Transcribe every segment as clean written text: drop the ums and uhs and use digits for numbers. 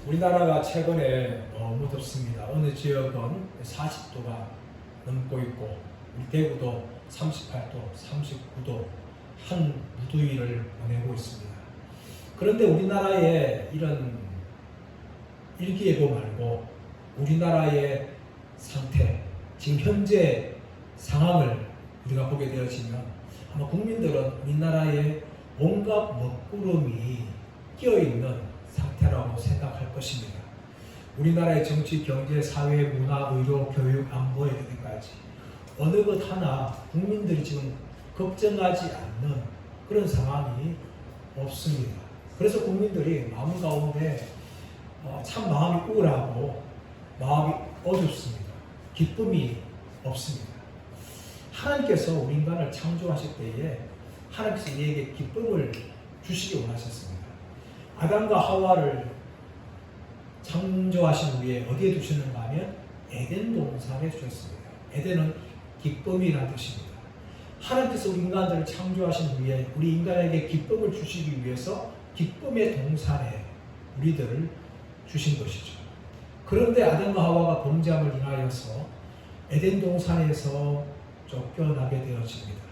우리나라가 최근에 너무 덥습니다. 어느 지역은 40도가 넘고 있고 우리 대구도 38도, 39도 한 무더위를 보내고 있습니다. 그런데 우리나라의 이런 일기예보 말고 우리나라의 상태, 지금 현재 상황을 우리가 보게 되어지면 아마 국민들은 우리나라의 온갖 먹구름이 끼어있는 상태라고 생각할 것입니다. 우리나라의 정치, 경제, 사회, 문화, 의료, 교육, 안보에 이르기까지 어느 것 하나 국민들이 지금 걱정하지 않는 그런 상황이 없습니다. 그래서 국민들이 마음 가운데 참 마음이 우울하고 마음이 어둡습니다. 기쁨이 없습니다. 하나님께서 우리 인간을 창조하실 때에 하나님께서 우리에게 기쁨을 주시기 원하셨습니다. 아담과 하와를 창조하신 후에 어디에 두셨는가 하면 에덴 동산에 주셨습니다. 에덴은 기쁨이라는 뜻입니다. 하나님께서 우리 인간들을 창조하신 후에 우리 인간에게 기쁨을 주시기 위해서 기쁨의 동산에 우리들을 주신 것이죠. 그런데 아담과 하와가 범죄함을 인하여서 에덴 동산에서 쫓겨나게 되어집니다.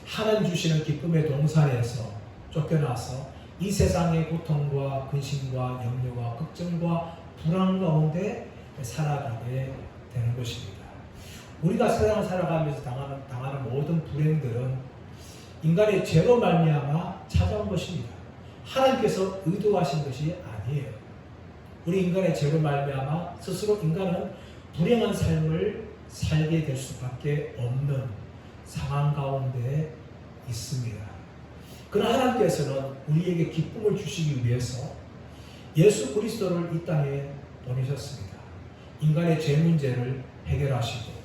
하나님 주시는 기쁨의 동산에서 쫓겨나서 이 세상의 고통과 근심과 염려와 걱정과 불안 가운데 살아가게 되는 것입니다. 우리가 세상을 살아가면서 당하는 모든 불행들은 인간의 죄로 말미암아 찾아온 것입니다. 하나님께서 의도하신 것이 아니에요. 우리 인간의 죄로 말미암아 스스로 인간은 불행한 삶을 살게 될 수밖에 없는 상황 가운데 있습니다. 그러나 하나님께서는 우리에게 기쁨을 주시기 위해서 예수 그리스도를 이 땅에 보내셨습니다. 인간의 죄 문제를 해결하시고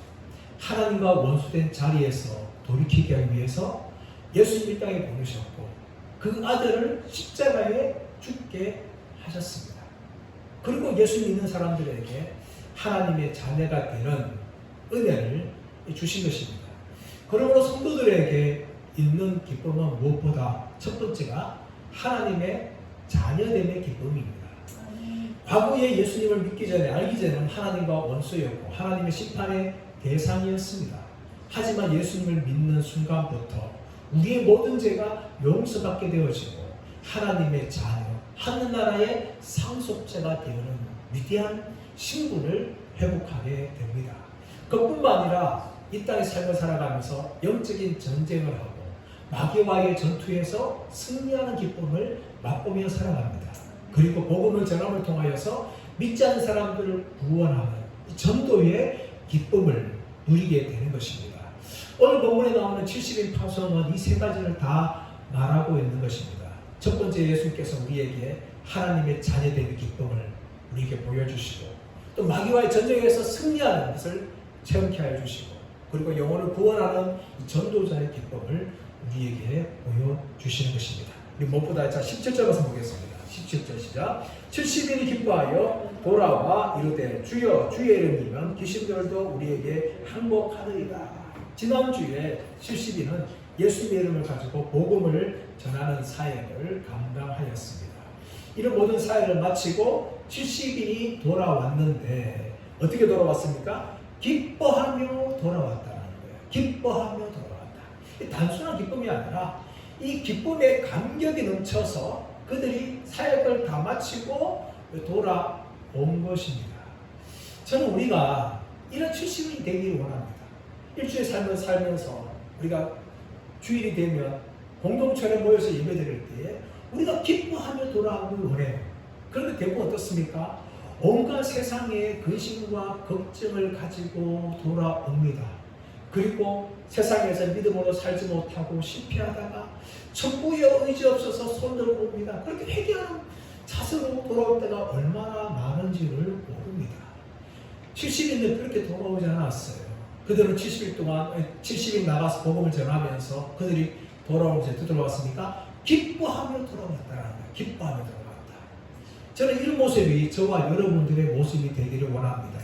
하나님과 원수된 자리에서 돌이키게 하기 위해서 예수님 이 땅에 보내셨고 그 아들을 십자가에 죽게 하셨습니다. 그리고 예수 믿는 사람들에게 하나님의 자녀가 되는 은혜를 주신 것입니다. 그러므로 성도들에게 있는 기쁨은 무엇보다 첫 번째가 하나님의 자녀됨의 기쁨입니다. 과거에 예수님을 믿기 전에 알기 전에는 하나님과 원수였고 하나님의 심판의 대상이었습니다. 하지만 예수님을 믿는 순간부터 우리의 모든 죄가 용서받게 되어지고 하나님의 자녀, 하늘나라의 상속자가 되는 위대한 신분을 회복하게 됩니다. 그뿐만 아니라 이 땅의 삶을 살아가면서 영적인 전쟁을 하고 마귀와의 전투에서 승리하는 기쁨을 맛보며 살아갑니다. 그리고 복음을 전함을 통하여서 믿지 않는 사람들을 구원하는 전도의 기쁨을 누리게 되는 것입니다. 오늘 본문에 나오는 70인 파송은 이 세 가지를 다 말하고 있는 것입니다. 첫 번째, 예수님께서 우리에게 하나님의 자녀됨의 기쁨을 우리에게 보여주시고 또 마귀와의 전쟁에서 승리하는 것을 체험케 하여 주시고 그리고 영혼을 구원하는 전도자의 기쁨을 우리에게 보여주시는 것입니다. 우리 무엇보다 17절 가서 보겠습니다. 17절 시작. 70인이 기뻐하여 돌아와 이르되 주여 주의 이름이면 귀신들도 우리에게 항복하리이다. 지난주에 70인은 예수님의 이름을 가지고 복음을 전하는 사역을 감당하였습니다. 이런 모든 사역을 마치고 70인이 돌아왔는데 어떻게 돌아왔습니까? 기뻐하며 돌아왔다는 거예요. 기뻐하며 돌아왔다. 단순한 기쁨이 아니라 이 기쁨의 감격이 넘쳐서 그들이 사역을 다 마치고 돌아온 것입니다. 저는 우리가 이런 70인이 되기를 원합니다. 일주일 삶을 살면서 우리가 주일이 되면 공동체에 모여서 예배드릴 때에 우리가 기뻐하며 돌아오길 원해요. 그런데 대부분 어떻습니까? 온갖 세상의 근심과 걱정을 가지고 돌아옵니다. 그리고 세상에서 믿음으로 살지 못하고 실패하다가 천국에 의지 없어서 손들고 옵니다. 그렇게 회개하는 자세로 돌아올 때가 얼마나 많은지를 모릅니다. 70인들 그렇게 돌아오지 않았어요. 그들은 70일 동안 70일 나가서 복음을 전하면서 그들이 돌아오면서 어떻게 돌아왔습니까? 기뻐하며 돌아왔다는 거예요. 기뻐하며 돌아왔다. 저는 이런 모습이 저와 여러분들의 모습이 되기를 원합니다.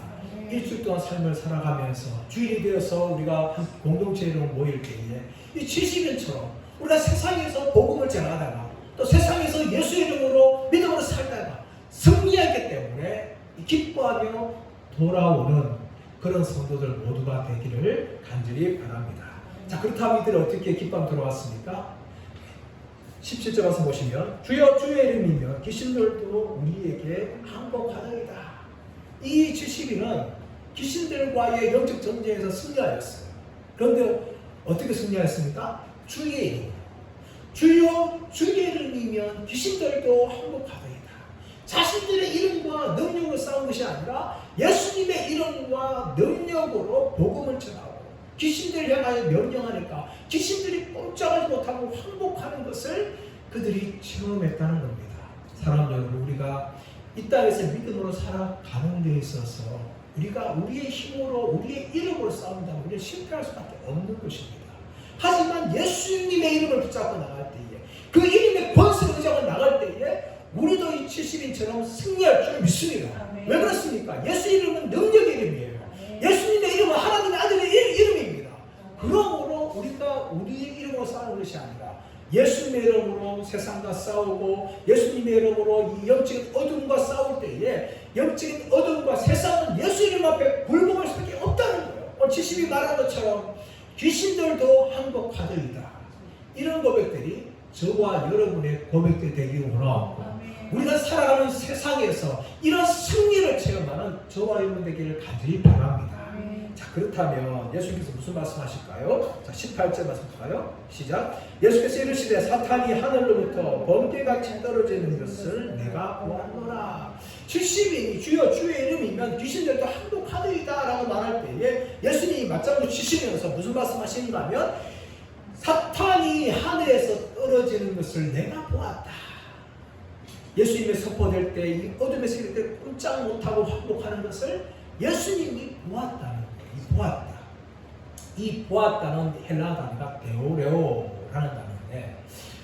일주일 동안 삶을 살아가면서 주일이 되어서 우리가 한 공동체로 모일 때에 이 70인처럼 우리가 세상에서 복음을 전하다가 또 세상에서 예수 이름으로 믿음으로 살다가 승리하기 때문에 기뻐하며 돌아오는 그런 성도들 모두가 되기를 간절히 바랍니다. 자, 그렇다면 이들은 어떻게 기뻐하며 돌아왔습니까? 17절 와서 보시면 주여 주의 이름이며 귀신들도 우리에게 항복하더이다. 이 70인은 귀신들과의 영적 전쟁에서 승리하였어요. 그런데 어떻게 승리하였습니까? 주의 이름. 주여 주의 이름이면 귀신들도 항복하더이다. 자신들의 이름과 능력으로 싸운 것이 아니라 예수님의 이름과 능력으로 복음을 전하고 귀신들을 향하여 명령하니까 귀신들이 꼼짝하지 못하고 항복하는 것을 그들이 체험했다는 겁니다. 사랑 여러분, 우리가 이 땅에서 믿음으로 살아가는 데 있어서 우리가 우리의 힘으로 우리의 이름으로 싸운다면 우리는 실패할 수밖에 없는 것입니다. 하지만 예수님의 이름을 붙잡고 나갈 때에 그 이름의 권세를 붙잡고 나갈 때에 우리도 이 70인처럼 승리할 줄 믿습니다. 아멘. 왜 그렇습니까? 예수 이름은 능력의 이름이에요. 아멘. 예수님의 이름은 하나님의 아들의 이름입니다. 그러므로 우리가 우리의 이름으로 싸우는 것이 아니라 예수님의 이름으로 세상과 싸우고 예수님의 이름으로 이 영적인 어둠과 싸울 때에 영적인 어둠과 세상은 예수 이름 앞에 굴복할 수밖에 없다는 거예요. 70이 말한 것처럼 귀신들도 항복하더이다. 이런 고백들이 저와 여러분의 고백들이 되기를 원하고 우리가 살아가는 세상에서 이런 승리를 체험하는 저와 여러분 되기를 간절히 바랍니다. 자, 그렇다면 예수님께서 무슨 말씀하실까요? 자, 18절 말씀 볼까요? 시작. 예수께서 이르시되 사탄이 하늘로부터 번개같이 떨어지는 것을 내가 보았노라. 70인이 주여 주의 이름이면 귀신들도 항복하더이다 라고 말할 때에 예수님이 맞장구 치시면서 무슨 말씀하시는가 하면 사탄이 하늘에서 떨어지는 것을 내가 보았다. 예수님의 선포될 때 이 어둠에 있을 때 꼼짝 못하고 항복하는 것을 예수님이 보았다는 거예요. 보았다. 이 보았다는 헬라 단어가 데오레오라는 단어인데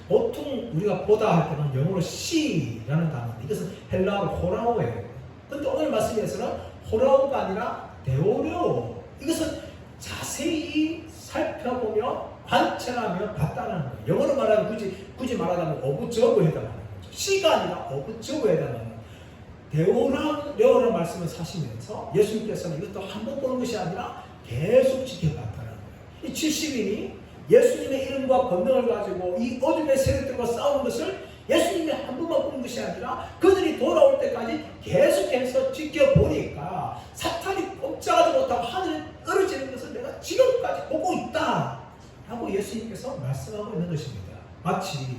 보통 우리가 보다 할 때는 영어로 see라는 단어인데 이것은 헬라어로 호라오예요. 그런데 오늘 말씀에서는 호라오가 아니라 데오레오. 이것은 자세히 살펴보며 관찰하며 봤다는 거예요. 영어로 말하면 굳이 말하자면 오브저브에 해당하는 거죠. C가 아니라 오브저브에 해당하는 데오레오라는 말씀을 사시면서 예수님께서는 이것도 한 번 보는 것이 아니라 계속 지켜봤다는 거예요. 이 70인이 예수님의 이름과 권능을 가지고 이 어둠의 세력들과 싸우는 것을 예수님이 한 번만 보는 것이 아니라 그들이 돌아올 때까지 계속해서 지켜보니까 사탄이 꼼짝하지 못하고 하늘에 떨어지는 것을 내가 지금까지 보고 있다 라고 예수님께서 말씀하고 있는 것입니다. 마치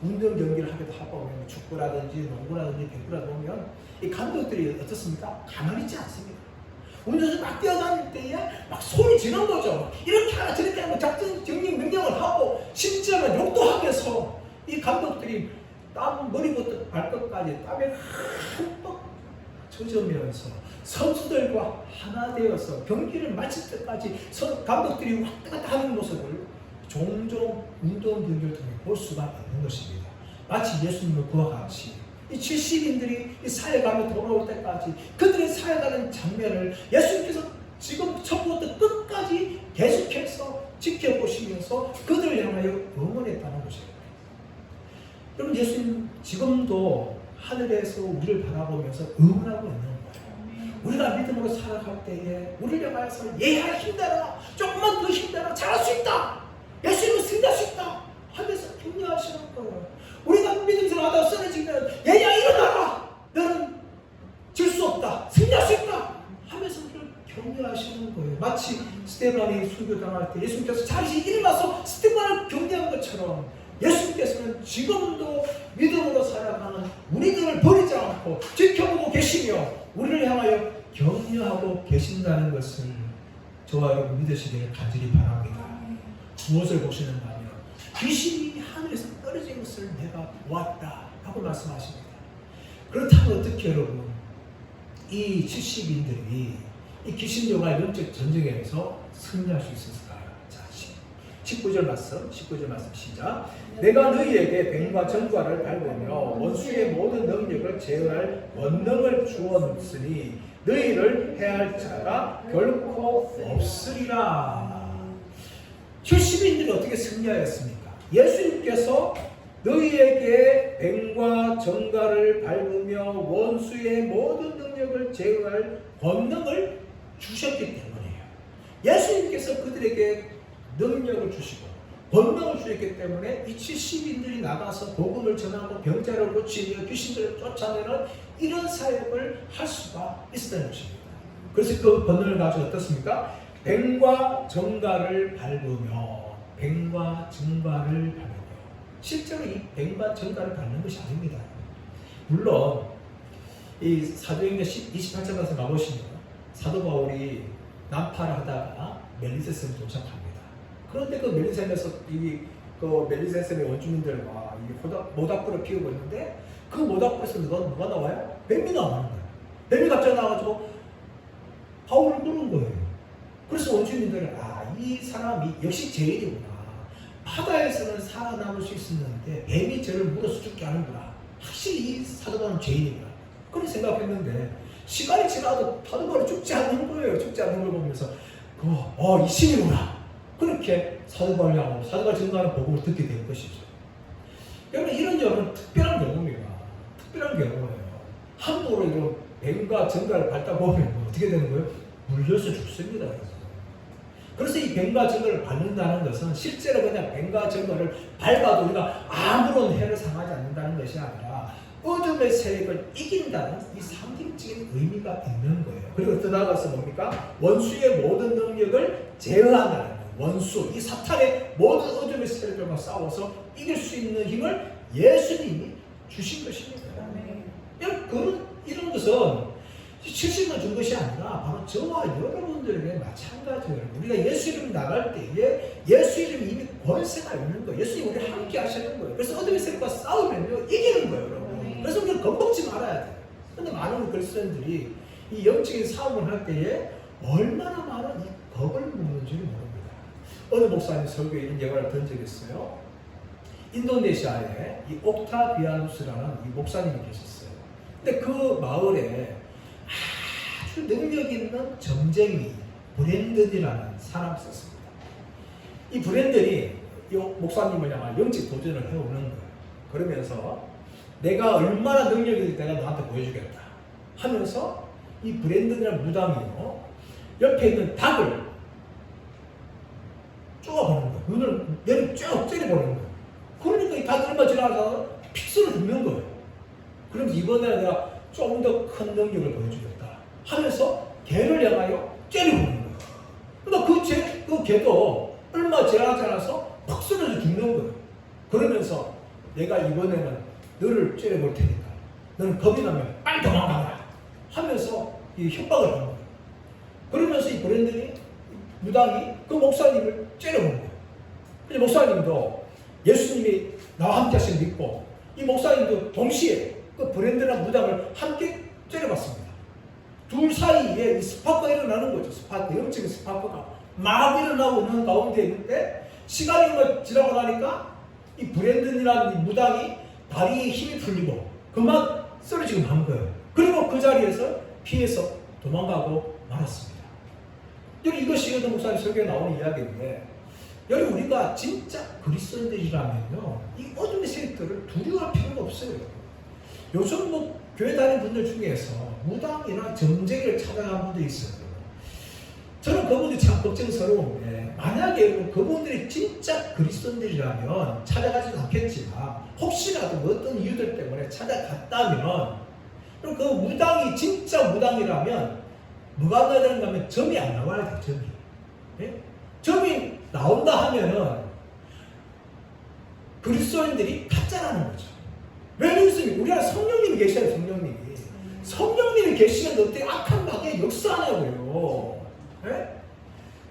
운동 경기를 하기도 하고 축구라든지 농구라든지 배구라든지 보면 이 감독들이 어떻습니까? 가만히 있지 않습니다. 운전수 막 뛰어다닐 때에 막 소리 지르는 거죠. 이렇게 하나 저렇게 하고 작전 정리 명령을 하고 심지어는 욕도 하면서 이 감독들이 땀 머리부터 발끝까지 땀에 흠뻑 젖으면서 선수들과 하나 되어서 경기를 마칠 때까지 감독들이 왔다 갔다 하는 모습을 종종 운동 경기를 통해 볼 수가 있는 것입니다. 마치 예수님을 그와 같이 이 70인들이 이 사역하며 돌아올 때까지 그들의 사역하는 장면을 예수님께서 지금 처음부터 끝까지 계속해서 지켜보시면서 그들을 향하여 응원했다는 것이에요. 여러분, 예수님 지금도 하늘에서 우리를 바라보면서 응원하고 있는 거예요. 우리가 믿음으로 살아갈 때에 우리를 향해서 얘야 힘내라, 조금만 더 힘내라, 잘할 수 있다, 예수님은 승리할 수 있다 하면서 격려하시는 거예요. 우리가 믿음으로 하다가 쓰러지면 얘야 일어나라, 너는 질 수 없다, 승리할 수 있다 하면서 우리를 격려하시는 거예요. 마치 스테반이 순교당할 때 예수님께서 자리에 일어나서 스테반을 격려한 것처럼 예수님께서는 지금도 믿음으로 살아가는 우리들을 버리지 않고 지켜보고 계시며 우리를 향하여 격려하고 계신다는 것을 저와 여러분 믿으시기를 간절히 바랍니다. 무엇을 보시는가 하면 귀신이 하늘에서 떨어진 것을 내가 보았다 라고 말씀하십니다. 그렇다면 어떻게 여러분 이 70인들이 이 귀신들과 영적 전쟁에서 승리할 수 있었을까요? 자, 19절 말씀 시작. 내가 너희에게 뱀과 전과를 밟으며 원수의 모든 능력을 제어할 권능을 주었으니 너희를 해할 자가 결코 없으리라. 70인들이 어떻게 승리하였습니까? 예수님께서 너희에게 뱀과 정갈을 밟으며 원수의 모든 능력을 제어할 권능을 주셨기 때문이에요. 예수님께서 그들에게 능력을 주시고 권능을 주셨기 때문에 이 70인들이 나가서 복음을 전하고 병자를 고치며 귀신들을 쫓아내는 이런 사역을 할 수가 있었다는 것입니다. 그래서 그 권능을 가지고 어떻습니까? 뱀과 정갈을 밟으며 실제로 이 뱀과 정갈을 밟는 것이 아닙니다. 물론 이 사도행전 28장 가서 가보시면 사도 바울이 난파를 하다가 멜리세섬에 도착합니다. 그런데 그 멜리세섬에서 그 멜리세섬의 원주민들과 모닥불을 피우고 있는데 그 모닥불에서 누가 나와요? 뱀이 나오는 거예요. 뱀이 갑자기 나와가지고 바울을 부른 거예요. 그래서 원주민들은 이 사람이 역시 죄인이구나. 바다에서는 살아남을 수 있었는데 뱀이 저를 물어서 죽게 하는구나. 확실히 이 사도 바울은 죄인이구나. 그렇게 생각했는데 시간이 지나도 사도 바울이 죽지 않는 거예요. 죽지 않는 걸 보면서 이 신이구나. 그렇게 사도 바울하고 사도 바울 전하는 복음을 듣게 된 것이죠. 여러분 이런 경우는 특별한 경우입니다. 특별한 경우예요. 함부로 이런 뱀과 정갈을 밟다 보면 어떻게 되는 거예요? 물려서 죽습니다. 그래서 이 뱀과 정갈을 밟는다는 것은 실제로 그냥 뱀과 정갈을 밟아도 우리가 아무런 해를 상하지 않는다는 것이 아니라 어둠의 세력을 이긴다는 이 상징적인 의미가 있는 거예요. 그리고 더 나아가서 뭡니까? 원수의 모든 능력을 제어한다는 거예요. 원수, 이 사탄의 모든 어둠의 세력들과 싸워서 이길 수 있는 힘을 예수님이 주신 것입니다. 이런 것은 70만 준 것이 아니라 바로 저와 여러분들에게 마찬가지예요. 우리가 예수 이름 나갈 때에 예수 이름이 이미 권세가 있는 거예요. 예수님 우리 함께 하시는 거예요. 그래서 어둠의 세력과 싸우면요 이기는 거예요, 여러분. 그래서 우리가 겁먹지 말아야 돼요. 그런데 많은 그리스도인들이 이 영적인 싸움을 할 때에 얼마나 많은 이 겁을 먹는지를 모릅니다. 어느 목사님 설교에 이런 예화를 든 적이 있어요. 인도네시아에 이 옥타비아누스라는 이 목사님이 계셨어요. 근데 그 마을에 아주 능력 있는 점쟁이 브랜든이라는 사람이 있었습니다. 이 브랜든이 이 목사님을 향한 영적 도전을 해오는 거예요. 그러면서 내가 얼마나 능력이 있는지 내가 너한테 보여주겠다 하면서 이 브랜든이라는 무당이요 옆에 있는 닭을 쪼아보는 거예요. 눈을 쭉 째려보는 거예요. 그러니까 이 닭이 얼마 지나가서 픽스를 죽는 거예요. 그럼 이번에 내가 좀 더 큰 능력을 보여주겠다 하면서 개를 향하여 째려보는 거예요. 그러니까 그 개도 얼마 지나지 않아서 팍 쓰러져 죽는 거예요. 그러면서 내가 이번에는 너를 째려볼 테니까 너는 겁이 나면 빨리 도망가라 하면서 이 협박을 하는 거예요. 그러면서 이 브랜든이 무당이 그 목사님을 째려본 거예요. 그래서 목사님도 예수님이 나와 함께 하시는 믿고 이 목사님도 동시에 그 브랜드나 무당을 함께 째려봤습니다. 둘 사이에 이 스파크가 일어나는 거죠. 영적인 스파크가 막 일어나고 있는 가운데 있는데 시간이 지나고 나니까 이 브랜든이라는 이 무당이 다리에 힘이 풀리고 그만 쓰러지고 만 거예요. 그리고 그 자리에서 피해서 도망가고 말았습니다. 여기 이것이 여덟 목사님 설교에 나오는 이야기인데 여기 우리가 진짜 그리스도인들이라면요 이 어둠의 세력들을 두려워할 필요가 없어요. 요즘 교회 다니는 분들 중에서 무당이나 점쟁이를 찾아간 분들이 있어요. 저는 그분들이 참 걱정스러운데 만약에 그분들이 진짜 그리스도인들이라면 찾아가지도 않겠지만 혹시라도 어떤 이유들 때문에 찾아갔다면 그럼 그 무당이 진짜 무당이라면 뭐가 나야 되는가 하면 점이 안 나와야 돼요. 점이. 네? 점이 나온다 하면은 그리스도인들이 가짜라는 거죠. 왜 그렇습니까? 우리가 성령님이 계셔요. 성령님이 계시면 어떻게 악한 마귀가 역사하냐고요. 네?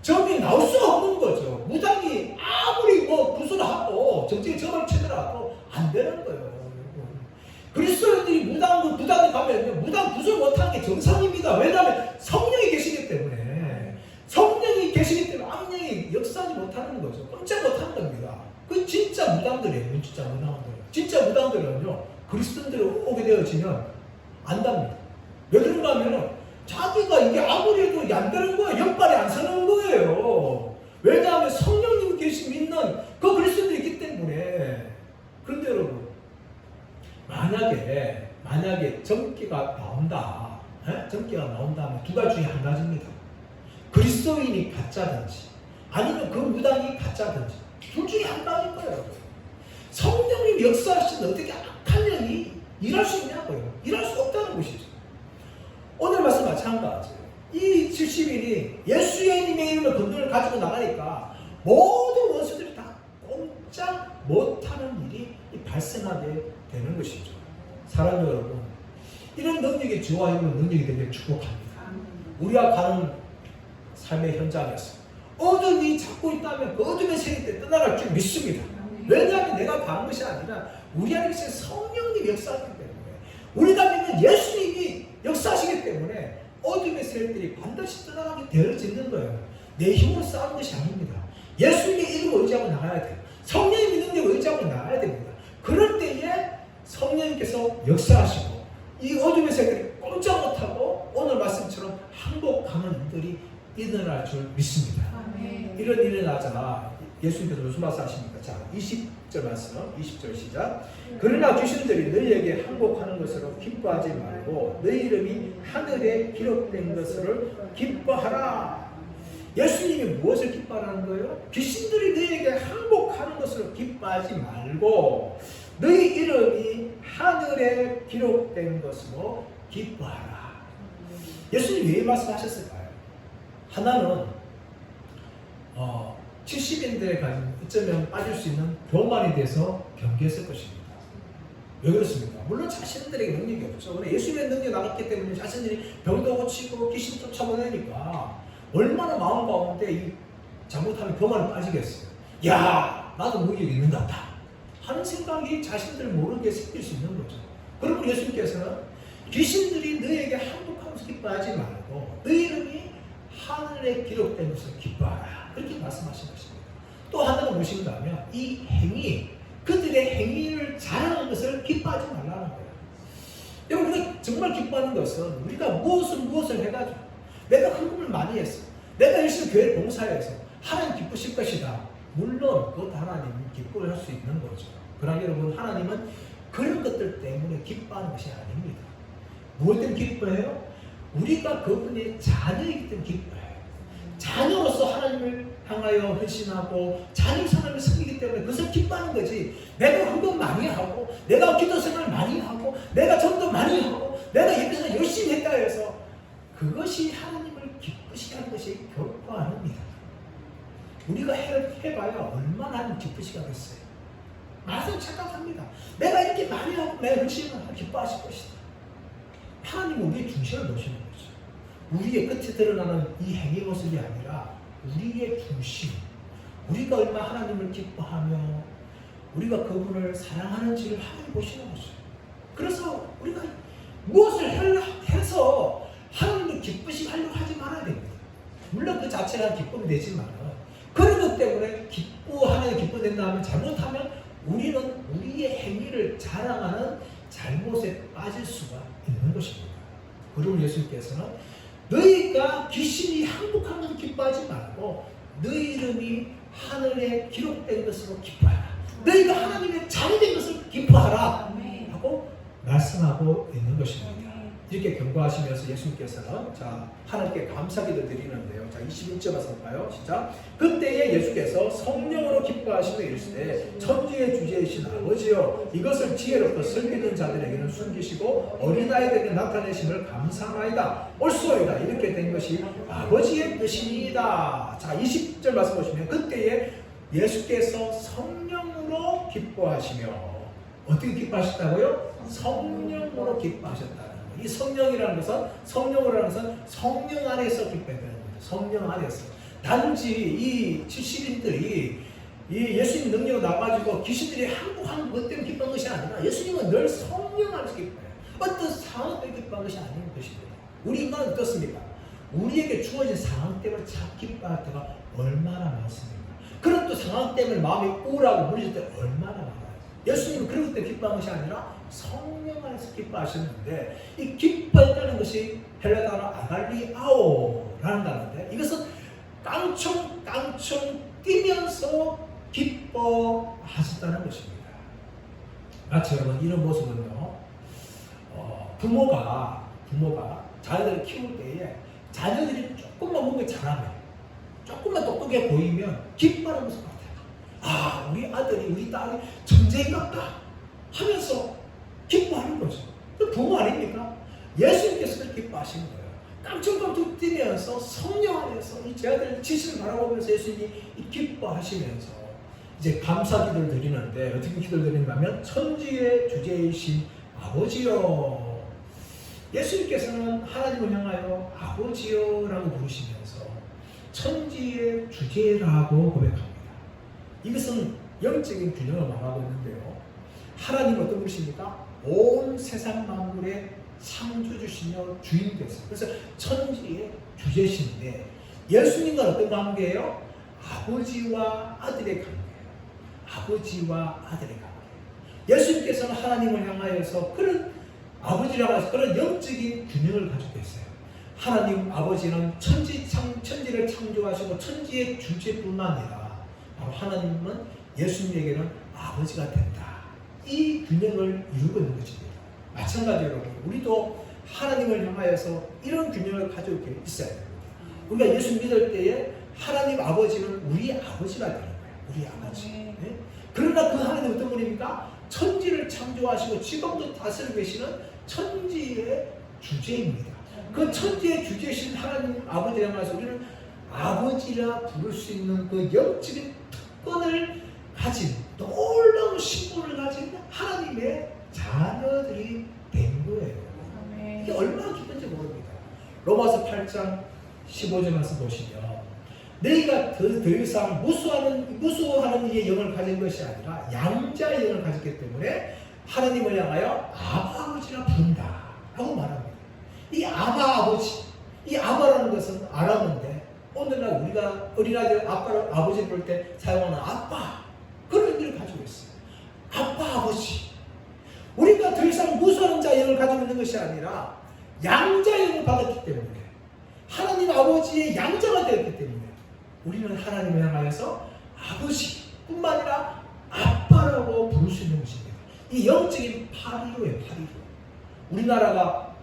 점이 나올 수가 없는 거죠. 무당이 아무리 구슬을 하고 정책에 점을 치더라도 안 되는 거예요. 그리스도인들이 무당에 가면 무당 구슬 못하는 게 정상입니다. 왜냐하면 성령이 계시기 때문에 악령이 역사하지 못하는 거죠. 꼼짝 못하는 겁니다. 그 진짜 무당들이에요. 진짜 무당들은요 그리스도인들이 오게 되어지면 안답니다. 왜 그런가 하면은 자기가 이게 아무리 해도 안 되는 거예요. 역발이 안 서는 거예요. 왜냐하면 성령님 계신 믿는 그 그리스도인들이 있기 때문에. 그런데 여러분 전기가 나온다. 전기가 나온다면 두 가지 중에 한 가지입니다. 그리스도인이 가짜든지 아니면 그 무당이 가짜든지 둘 중에 한 가지인 거예요. 성령님 역사하시는 어떻게 악한 영이 일할 수 있냐고요. 일할 수 없다는 것이죠. 오늘 말씀 마찬가지예요. 이 70인이 예수님의 이름을 건너를 가지고 나가니까 모든 원수들이 다 꼼짝 못하는 일이 발생하게 되는 것이죠. 사랑하는 여러분, 이런 능력이 저와 여러분 능력이 되면 축복합니다. 우리가 가는 삶의 현장에서 어둠이 잡고 있다면 그 어둠의 세계 떠나갈 줄 믿습니다. 왜냐하면 내가 가는 것이 아니라 우리 안에 성령님이 역사하기 때문에, 우리가 믿는 예수님이 역사하시기 때문에 어둠의 세력들이 반드시 떠나가게 되어지는 거예요. 내 힘으로 싸우는 것이 아닙니다. 예수님의 이름을 의지하고 나가야 돼요. 성령님의 능력을 의지하고 나가야 됩니다. 그럴 때에 성령님께서 역사하시고 이 어둠의 세력들이 꼼짝 못하고 오늘 말씀처럼 항복하는 일들이 일어날 줄 믿습니다. 이런 일이 일어나자 예수님께서 무슨 말씀 하십니까? 자, 20절 말씀, 20절 시작. 그러나 귀신들이 너희에게 항복하는 것으로 기뻐하지 말고 너희 이름이 하늘에 기록된 것을 기뻐하라. 예수님이 무엇을 기뻐하라는 거예요? 귀신들이 너희에게 항복하는 것으로 기뻐하지 말고 너희 이름이 하늘에 기록된 것으로 기뻐하라. 예수님이 왜 말씀하셨을까요? 하나는 70인들에 가진 어쩌면 빠질 수 있는 교만에 대해서 경계했을 것입니다. 왜 그렇습니까? 물론 자신들에게 능력이 없죠. 그런데 예수님의 능력이 나갔기 때문에 자신들이 병도 고치고 귀신 쫓아보내니까 얼마나 마음 가운데 이 잘못하면 교만에 빠지겠어요. 야, 나도 능력이 있는 것 같다 하는 생각이 자신들 모르게 생길 수 있는 거죠. 그러면 예수님께서는 귀신들이 너에게 항복하면서 기뻐하지 말고 너희 이름이 하늘에 기록된 것을 기뻐하라. 그렇게 말씀하신 것입니다. 또 하나는 무엇인가 하면 이 행위, 그들의 행위를 자랑하는 것을 기뻐하지 말라는 거예요. 여러분, 우리가 정말 기뻐하는 것은 우리가 무엇을 해가지고 내가 헌금을 많이 했어, 내가 열심히 교회 봉사해서 하나님 기쁘실 것이다. 물론 그것도 하나님이 기뻐할 수 있는 거죠. 그러나 여러분, 하나님은 그런 것들 때문에 기뻐하는 것이 아닙니다. 무엇 때문에 기뻐해요? 우리가 그분의 자녀이기 때문에 기뻐해요. 자녀로서 하나님을 향하여 헌신하고 자녀 하나님을 섬기기 때문에 그것을 기뻐하는 거지, 내가 헌금 많이 하고 내가 기도 생활 많이 하고 내가 전도 많이 하고 내가 예배생활 열심히 했다 해서 그것이 하나님을 기쁘시게 하는 것이 결코 아닙니다. 우리가 해봐야 얼마나 하나님 기쁘시게 하겠어요. 마음은 착각합니다. 내가 이렇게 많이 하고 내 헌신을 기뻐하실 것이다. 하나님은 우리의 중심을 놓으시는 거죠. 우리의 끝에 드러나는 이 행위 모습이 아니라 우리의 중심, 우리가 얼마 하나님을 기뻐하며 우리가 그분을 사랑하는지를 하나님 보시는 거죠. 그래서 우리가 무엇을 해서 하나님을 기쁘시게 하려고 하지 말아야 됩니다. 물론 그 자체가 기쁨이 되지만 그런 것 때문에 하나님 기뻐된다 하면 잘못하면 우리는 우리의 행위를 자랑하는 잘못에 빠질 수가 있는 것입니다. 그리고 예수님께서는 너희가 귀신이 항복한 것을 기뻐하지 말고 너희 이름이 하늘에 기록된 것으로 기뻐하라. 너희가 하나님의 자녀된 것을 기뻐하라 하고 말씀하고 있는 것입니다. 이렇게 경고하시면서 예수님께서는 자, 하나님께 감사기도 드리는데요. 자, 21절 와서 볼까요? 시작. 그때에 예수께서 성령으로 기뻐하시며 이르시되 천지의 주제이신 아버지여, 이것을 지혜롭고 슬기는 자들에게는 숨기시고 어린아이들에게 나타내심을 감사하나이다. 옳소이다. 이렇게 된 것이 아버지의 뜻이니이다. 자, 20절 말씀 보시면 그때에 예수께서 성령으로 기뻐하시며, 어떻게 기뻐하셨다고요? 성령으로 기뻐하셨다. 이 성령이라는 것은, 성령이라는 것은 성령 안에서 기뻐해야 되는 거죠. 성령 안에서. 단지 이 70인들이 이 예수님 능력으로 나가지고 귀신들이 항복하는 것 때문에 기뻐한 것이 아니라 예수님은 늘 성령 안에서 기뻐해요. 어떤 상황 때문에 기뻐한 것이 아닌 것입니다. 우리 인간은 어떻습니까? 우리에게 주어진 상황 때문에 참 기뻐할 때가 얼마나 많습니까? 그런 또 상황 때문에 마음이 우울하고 무너질 때 얼마나 많아요. 예수님은 그런 것 때문에 기뻐한 것이 아니라 성령 안에서 기뻐하셨는데, 이 기뻐했다는 것이 헬라 단어 아갈리아오라는 단어인데, 이것은 깡총 뛰면서 기뻐하셨다는 것입니다. 마치 여러분, 이런 모습은요, 부모가 자녀들을 키울 때에 자녀들이 조금만 뭔가 잘하면, 조금만 똑똑해 보이면 기뻐하는 모습 같아요. 아, 우리 아들이, 우리 딸이 천재인 것 같다 하면서 기뻐하는 거죠. 그 부모 아닙니까? 예수님께서도 기뻐하시는 거예요. 깜짝깜짝 뛰면서 성령 안에서 이 제 아들 지식을 바라보면서 예수님이 기뻐하시면서 이제 감사 기도를 드리는데, 어떻게 기도를 드리냐면 천지의 주제이신 아버지여. 예수님께서는 하나님을 향하여 아버지여라고 부르시면서 천지의 주제라고 고백합니다. 이것은 영적인 균형을 말하고 있는데요. 하나님 어떤 분이십니까? 온 세상 만물의 창조주시며 주인 되세요. 그래서 천지의 주제신데, 예수님과 어떤 관계예요? 아버지와 아들의 관계예요. 아버지와 아들의 관계. 예수님께서는 하나님을 향하여서 그런 아버지라고 해서 그런 영적인 균형을 가지고 계세요. 하나님 아버지는 천지를 창조하시고 천지의 주제뿐만 아니라 바로 하나님은 예수님에게는 아버지가 된다. 이 균형을 이루고 있는 것입니다. 마찬가지로 우리도 하나님을 향하여서 이런 균형을 가지고 있어야 됩니다. 우리가 예수 믿을 때에 하나님 아버지는 우리 아버지가 되는 거예요. 우리 아버지. 네? 그러나 그 하나님 어떤 분입니까? 천지를 창조하시고 지금도 다스리고 계시는 천지의 주제입니다. 그 천지의 주제이신 하나님 아버지를 향해서 우리는 아버지라 부를 수 있는 그 영적인 특권을 가진, 놀라운 신분을 가진 하나님의 자녀들이 된 거예요. 이게 얼마나 기쁜지 모릅니다. 로마서 8장 15절 말씀 보시면, 너희가 더 이상 무수하는 이의 영을 가진 것이 아니라 양자의 영을 가졌기 때문에 하나님을 향하여 아버지라 부른다 라고 말합니다. 이 아버지, 이 아바라는 것은 아람어인데, 오늘날 우리가 어린아이들 아버지 부를 때 사용하는 아빠, 그런 의미를 가지고 있어요. 아빠, 아버지. 우리가 더 이상 무수한 자의 영을 가지고 있는 것이 아니라 양자의 영을 받았기 때문에, 하나님 아버지의 양자가 되었기 때문에 우리는 하나님을 향하여서 아버지뿐만 아니라 아빠라고 부를 수 있는 것입니다. 이 영적인 8.15예요. 8.15. 우리나라가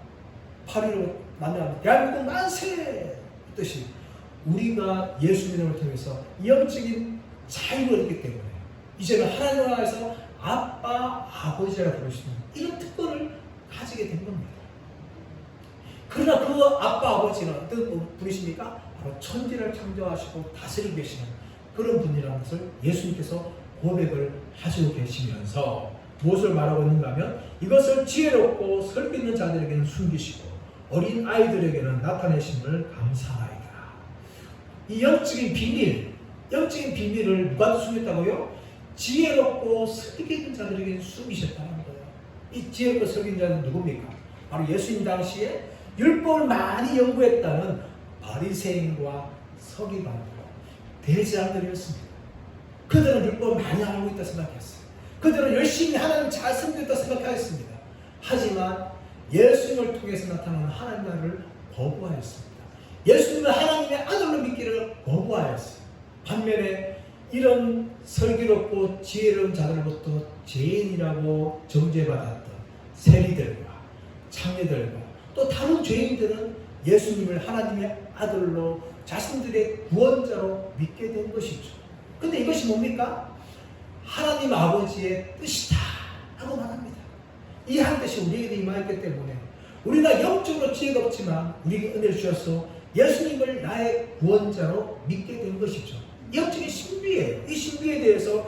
8.15 만나면 대한민국 만세 뜻이, 우리가 예수 믿음을 통해서 영적인 자유를 얻기 때문에 이제는 하나님을 향해서 아빠, 아버지라 부를 수 있는 이런 특권을 가지게 된 겁니다. 그러나 그 아빠, 아버지는 어떤 분이십니까? 바로 천지를 창조하시고 다스리고 계시는 그런 분이라는 것을 예수님께서 고백을 하시고 계시면서 무엇을 말하고 있는가 하면, 이것을 지혜롭고 설교 있는 자들에게는 숨기시고 어린 아이들에게는 나타내심을 감사하이다. 이 영적인 비밀을 누가 숨겼다고요? 지혜롭고 설교 있는 자들에게는 숨기셨다는 거예요. 이 지혜롭고 설교 있는 자는 누굽니까? 바로 예수님 당시에 율법을 많이 연구했다는 바리새인과 서기관들, 대제사장들이었습니다. 그들은 율법을 많이 알고 있다 생각했어요. 그들은 열심히 하나님을 잘 섬겼다 생각하였습니다. 하지만 예수님을 통해서 나타나는 하나님 나라를 거부하였습니다. 예수님을 하나님의 아들로 믿기를 거부하였어요. 반면에 이런 슬기롭고 지혜로운 자들로부터 죄인이라고 정죄받았던 세리들과 창녀들과 또 다른 죄인들은 예수님을 하나님의 아들로 자신들의 구원자로 믿게 된 것이죠. 근데 이것이 뭡니까? 하나님 아버지의 뜻이다 라고 말합니다. 이 한 뜻이 우리에게 임하였기 때문에 우리가 영적으로 지혜가 없지만 우리에게 은혜를 주셔서 예수님을 나의 구원자로 믿게 된 것이죠. 영적인 신비예요. 이 신비에 대해서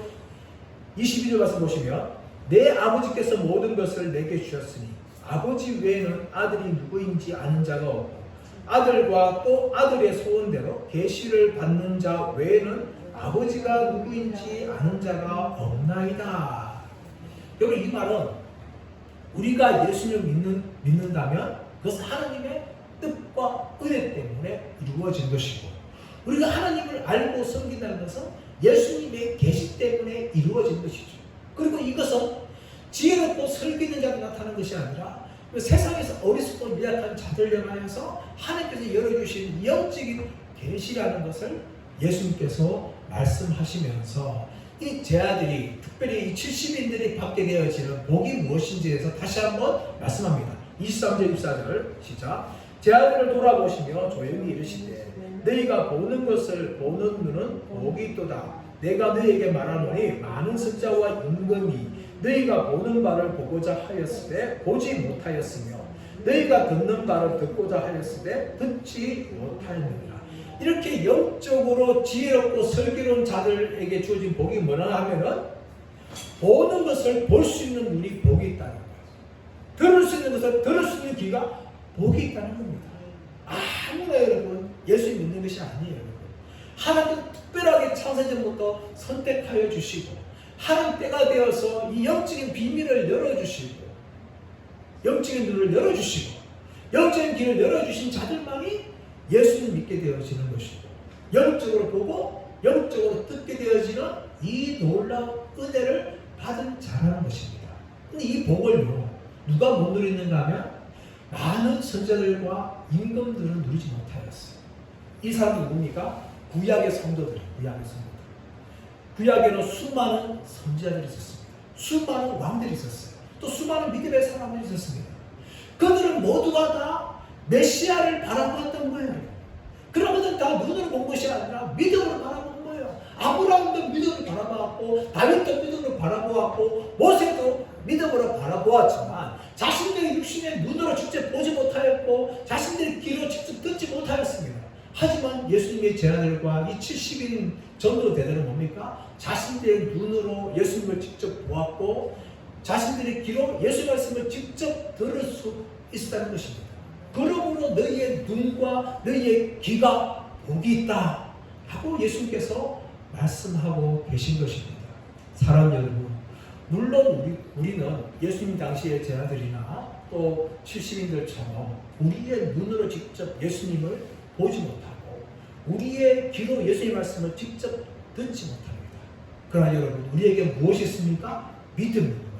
22절 말씀 보시면, 내 아버지께서 모든 것을 내게 주셨으니 아버지 외에는 아들이 누구인지 아는 자가 없고 아들과 또 아들의 소원대로 계시를 받는 자 외에는 아버지가 누구인지 아는 자가 없나이다. 여러분, 이 말은 우리가 예수님을 믿는다면 그것은 하나님의 뜻과 은혜 때문에 이루어진 것이고, 우리가 하나님을 알고 섬긴다는 것은 예수님의 계시 때문에 이루어진 것이죠. 그리고 이것은 지혜롭고 설교 있는 자가 나타나는 것이 아니라 세상에서 어리석고 미약한 자들 향하여서 하나님께서 열어주신 영적인 계시라는 것을 예수님께서 말씀하시면서 이 제 아들이, 특별히 이 70인들이 받게 되어지는 복이 무엇인지에 대해서 다시 한번 말씀합니다. 23절 24절 시작. 제 아들을 돌아보시며 조용히 이르시되 너희가 보는 것을 보는 눈은 복이 있도다. 내가 너희에게 말하노니 많은 선자와 임금이 너희가 보는 바를 보고자 하였으되 보지 못하였으며 너희가 듣는 바를 듣고자 하였으되 듣지 못하였느니라. 이렇게 영적으로 지혜롭고 슬기로운 자들에게 주어진 복이 뭐냐 하면은 보는 것을 볼 수 있는 눈이 복이 있다는 거예요. 들을 수 있는 것을 들을 수 있는 귀가 복이 있다는 겁니다. 아무나 여러분 예수님 믿는 것이 아니에요. 여러분. 하나님은 특별하게 창세전부터 선택하여 주시고 하나님 때가 되어서 이 영적인 비밀을 열어주시고 영적인 눈을 열어주시고 영적인 길을 열어주신 자들만이 예수님 믿게 되어지는 것이고 영적으로 보고 영적으로 듣게 되어지는 이 놀라운 은혜를 받은 자라는 것입니다. 근데 이 복을요 누가 못 누리는가 하면 많은 선자들과 임금들은 누리지 못하였어요. 이 사람은 누굽니까? 구약의 성도들이에요. 구약의 성도들. 구약에는 수많은 선지자들이 있었습니다. 수많은 왕들이 있었어요. 또 수많은 믿음의 사람들이 있었습니다. 그들은 모두가 다 메시아를 바라보았던 거예요. 그런 것은 다 눈으로 본 것이 아니라 믿음으로 바라본 거예요. 아브라함도 믿음으로 바라보았고 다윗도 믿음으로 바라보았고 모세도 믿음으로 바라보았지만 자신들의 육신의 눈으로 직접 보지 못하였고 자신들의 귀로 직접 듣지 못하였습니다. 하지만 예수님의 제자들과 이 70인 전도 대대는 뭡니까? 자신들의 눈으로 예수님을 직접 보았고 자신들의 귀로 예수의 말씀을 직접 들을 수 있었다는 것입니다. 그러므로 너희의 눈과 너희의 귀가 복이 있다 하고 예수님께서 말씀하고 계신 것입니다. 사랑 여러분, 물론 우리는 예수님 당시의 제자들이나 또 70인들처럼 우리의 눈으로 직접 예수님을 보지 못하고 우리의 귀로 예수님의 말씀을 직접 듣지 못합니다. 그러나 여러분, 우리에게 무엇이 있습니까? 믿음입니다.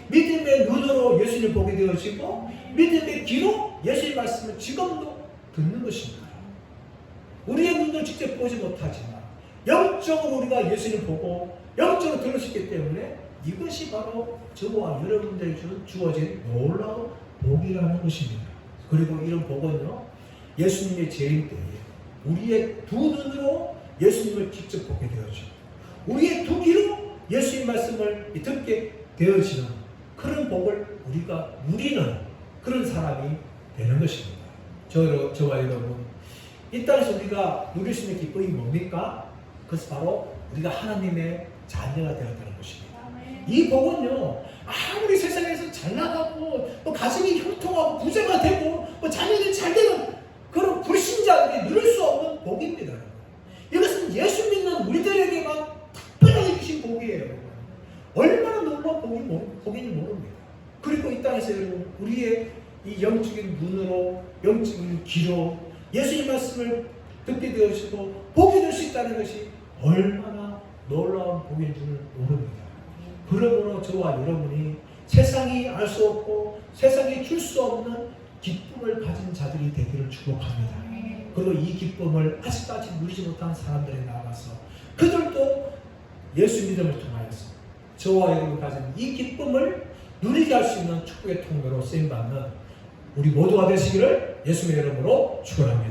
믿음의 눈으로 예수님을 보게 되어지고 믿음의 귀로 예수님의 말씀을 지금도 듣는 것입니다. 우리의 눈으로 직접 보지 못하지만 영적으로 우리가 예수님을 보고 영적으로 들을 수 있기 때문에 이것이 바로 저와 여러분들에게 주어진 놀라운 복이라는 것입니다. 그리고 이런 복은요, 예수님의 재림 때에 우리의 두 눈으로 예수님을 직접 보게 되어지고 우리의 두 귀로 예수님 말씀을 듣게 되어지는 그런 복을 우리가 누리는 그런 사람이 되는 것입니다. 저와 여러분, 이 땅에서 우리가 누릴 수 있는 기쁨이 뭡니까? 그것은 바로 우리가 하나님의 자녀가 되었다는 것입니다. 이 복은요, 아무리 세상에서 잘 나가고 또 가정이 형통하고 부자가 되고 뭐 자녀들이 잘 되는 그런 불신자들이 누릴 수 없는 복입니다. 이것은 예수 믿는 우리들에게만 특별하게 주신 복이에요. 얼마나 놀라운 복인지 모릅니다. 그리고 이 땅에서 여러분, 우리의 이 영적인 눈으로 영적인 귀로 예수님 말씀을 듣게 되어지고 보게 될 수 있다는 것이 얼마나 놀라운 복인 줄을 모릅니다. 그러므로 저와 여러분이 세상이 알 수 없고 세상이 줄 수 없는 기쁨을 가진 자들이 되기를 축복합니다. 그리고 이 기쁨을 아직까지 누리지 못한 사람들에 나가서 그들도 예수 믿음을 통하여서 저와 여러분이 가진 이 기쁨을 누리게 할 수 있는 축복의 통로로 쓰임받는 우리 모두가 되시기를 예수님의 이름으로 축원합니다.